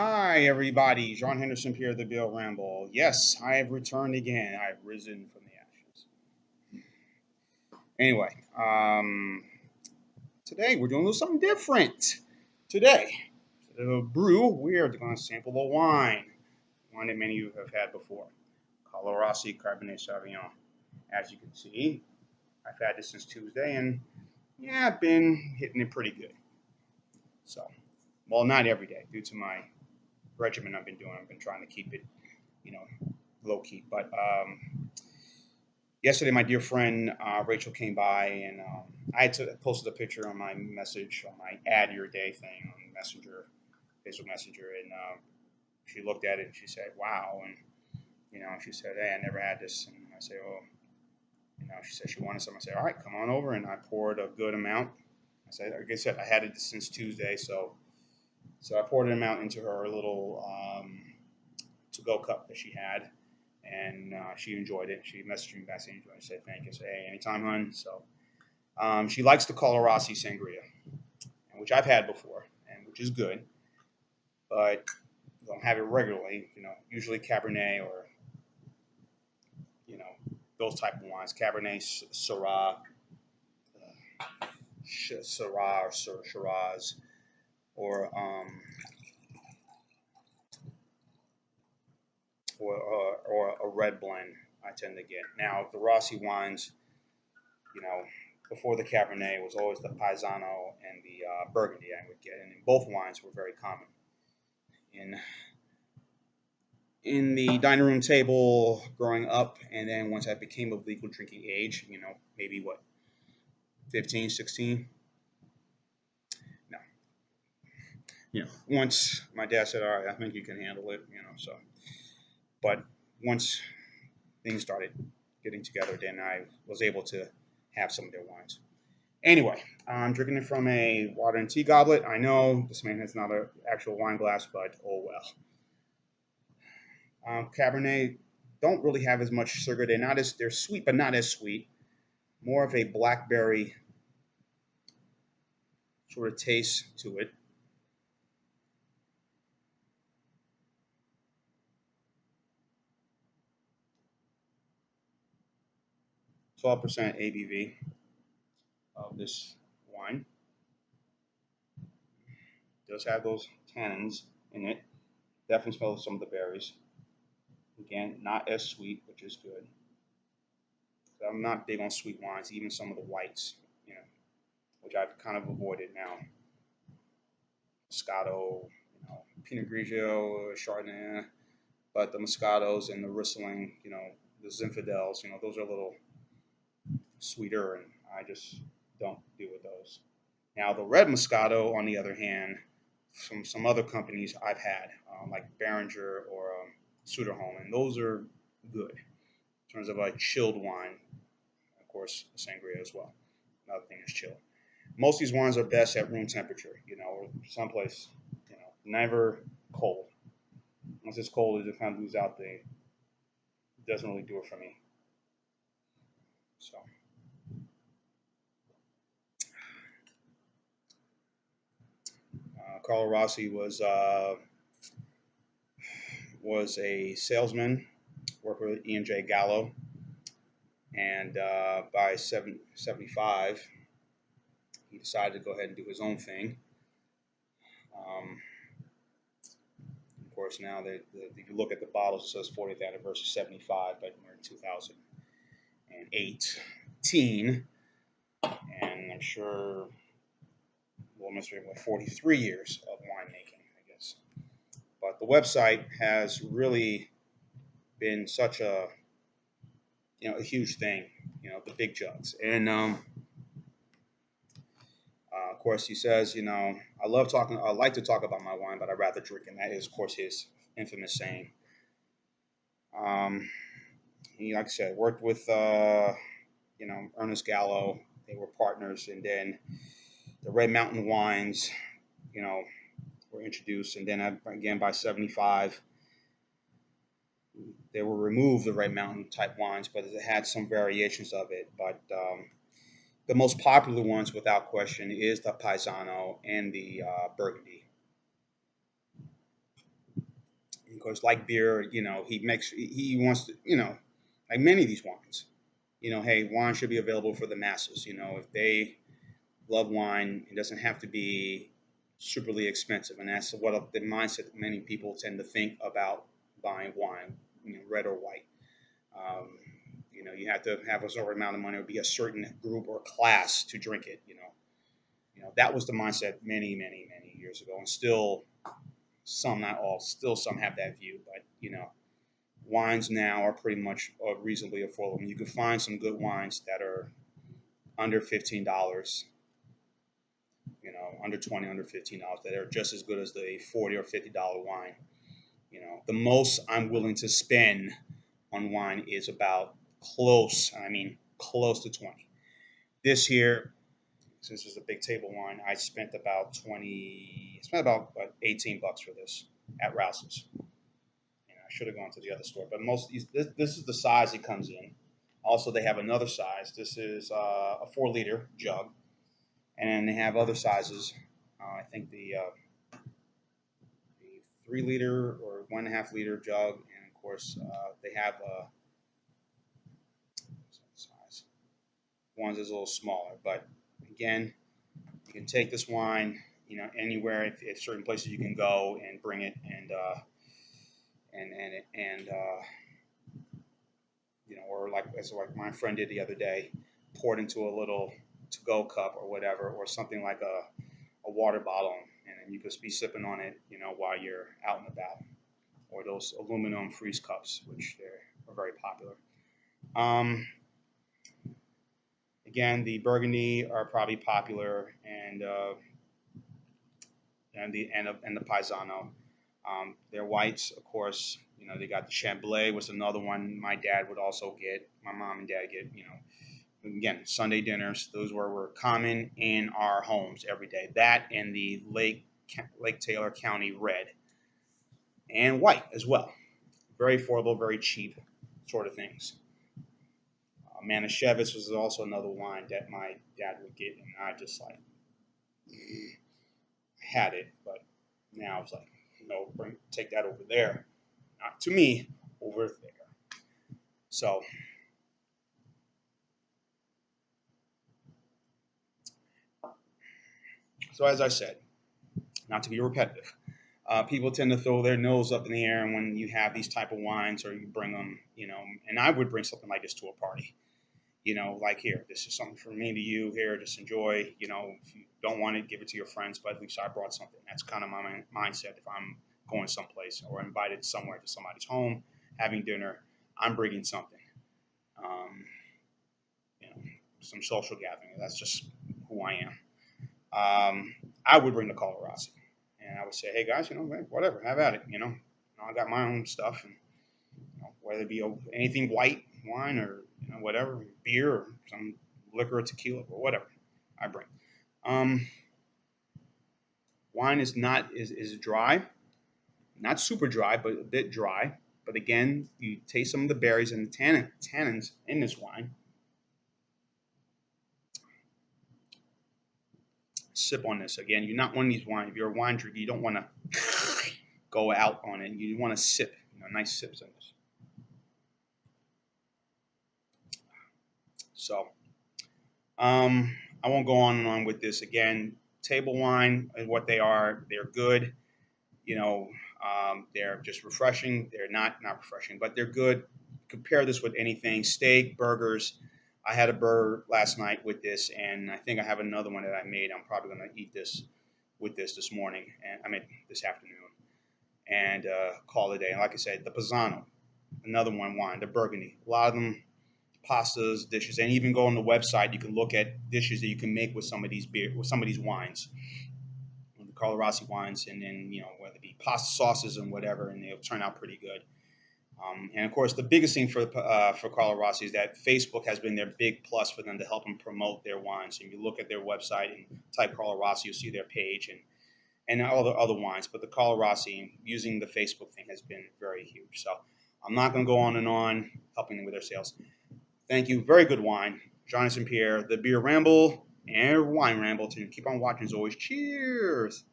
Hi, everybody. John Henderson here, the Bill Ramble. Yes, I have returned again. I've risen from the ashes. Anyway, today we're doing a little something different. Today, instead of a brew, we are going to sample a wine that many of you have had before. Carlo Rossi Cabernet Sauvignon. As you can see, I've had this since Tuesday, and yeah, I've been hitting it pretty good. So, well, not every day due to my regimen I've been doing. I've been trying to keep it, you know, low key. But yesterday, my dear friend Rachel came by, and I had posted a picture on my message on my Add Your Day thing on Messenger, Facebook Messenger, and she looked at it and she said, "Wow!" And she said, "Hey, I never had this." And I said, "Oh," she said she wanted some. I said, "All right, come on over." And I poured a good amount. I said, like I said, I had it since Tuesday, so I poured an amount into her little to-go cup that she had, and she enjoyed it. She messaged me back saying, "I said thank you." I said, "Hey, anytime, hon." So she likes the Carlo Rossi sangria, which I've had before, and which is good, but I don't have it regularly. Usually Cabernet or those type of wines, Cabernet, Syrah, Syrah or Shiraz, or a red blend. I tend to get now the Rossi wines. You know, before the Cabernet was always the Paisano and the Burgundy I would get, and both wines were very common in the dining room table growing up, and then once I became of legal drinking age, maybe what 15, 16. No, once my dad said, "All right, I think you can handle it," so but once things started getting together, then I was able to have some of their wines. Anyway, I'm drinking it from a water and tea goblet. I know this man has not an actual wine glass, but oh well. Cabernet don't really have as much sugar. They're sweet, but not as sweet. More of a blackberry sort of taste to it. 12% ABV of this wine. It does have those tannins in it. Definitely smells some of the berries. Again, not as sweet, which is good. I'm not big on sweet wines, even some of the whites, which I've kind of avoided now. Moscato, Pinot Grigio, Chardonnay, but the Moscatos and the Riesling, the Zinfandels, those are a little sweeter, and I just don't deal with those. Now, the red Moscato, on the other hand, from some other companies I've had, like Behringer or Suderholm, and those are good in terms of a chilled wine. Of course, sangria as well. Another thing is chill. Most of these wines are best at room temperature, or someplace, never cold. Once it's cold, it just kind of loses out it doesn't really do it for me. So, Carlo Rossi was a salesman, worked with E&J Gallo, and by 75, he decided to go ahead and do his own thing. Of course, now if you look at the bottles, it says 40th anniversary 75, but we're in 2018, and I'm sure we'll miss 43 years of winemaking, I guess. But the website has really been such a huge thing, the big jugs, and of course, he says, I like to talk about my wine, but I'd rather drink, and that is, of course, his infamous saying. He, like I said, worked with, Ernest Gallo. They were partners, and then the Red Mountain wines, were introduced, and then again by 75, they will remove the Red Mountain type wines, but it had some variations of it. But the most popular ones, without question, is the Paisano and the Burgundy. because like beer, he wants to, like many of these wines, hey, wine should be available for the masses. If they love wine, it doesn't have to be superly expensive, and that's what the mindset many people tend to think about buying wine, red or white. Um, you have to have a certain amount of money or be a certain group or class to drink it. That was the mindset many, many, many years ago, and still some, not all, still some have that view. But wines now are pretty much reasonably affordable. You can find some good wines that are under $15, under 20, under $15 that are just as good as the $40 or $50 wine. The most I'm willing to spend on wine is about close to 20. This year, since it's a big table wine, I spent about 18 bucks for this at Rouse's. I should have gone to the other store, but this is the size it comes in. Also, they have another size. This is a 4-liter jug, and they have other sizes. I think the 3-liter or 1.5-liter jug, and of course they have size. One's is a little smaller, but again, you can take this wine, anywhere. If certain places you can go and bring it, and or like my friend did the other day, poured into a little to-go cup or whatever, or something like a water bottle, and then you could be sipping on it, while you're out and about, or those aluminum freeze cups, which are very popular. Again, the Burgundy are probably popular, and the Paisano. Their whites, of course, they got the Chamblay was another one my dad would also get. My mom and dad get, again, Sunday dinners. Those were common in our homes every day. That and the Lake Taylor County Red and white as well. Very affordable, very cheap sort of things. Manischewitz was also another wine that my dad would get, and I just had it, but now it's like, no, take that over there. Not to me, over there. So, as I said, not to be repetitive, people tend to throw their nose up in the air when you have these type of wines, or you bring them, and I would bring something like this to a party. Like, here, this is something from me to you here, just enjoy. If you don't want it, give it to your friends, but at least I brought something. That's kind of my mindset. If I'm going someplace or invited somewhere to somebody's home, having dinner, I'm bringing something. Um, some social gathering. That's just who I am. I would bring the Carlo Rossi, and I would say, hey guys, whatever, have at it. I got my own stuff, and whether it be anything white wine or whatever, beer or some liquor or tequila or whatever, I bring. Wine is dry, not super dry, but a bit dry. But again, you taste some of the berries and the tannins in this wine. Sip on this. Again, you're not one of these wines. If you're a wine drinker, you don't want to go out on it. You want to sip, nice sips on this. So, I won't go on and on with this. Again, table wine is what they are. They're good. They're just refreshing. They're not refreshing, but they're good. Compare this with anything: steak, burgers. I had a burger last night with this, and I think I have another one that I made. I'm probably going to eat this with this morning, and this afternoon, and call it a day. And like I said, the Pisano, another wine, the Burgundy. A lot of them, pastas, dishes, and even go on the website. You can look at dishes that you can make with some of these wines, the Carlo Rossi wines, and then whether it be pasta sauces and whatever, and they'll turn out pretty good. And of course, the biggest thing for Carlo Rossi is that Facebook has been their big plus for them to help them promote their wines. And you look at their website and type Carlo Rossi, you'll see their page and all the other wines. But the Carlo Rossi, using the Facebook thing, has been very huge. So I'm not going to go on and on helping them with their sales. Thank you. Very good wine. Jonas and Pierre, the Beer Ramble and Wine Ramble. To keep on watching as always. Cheers.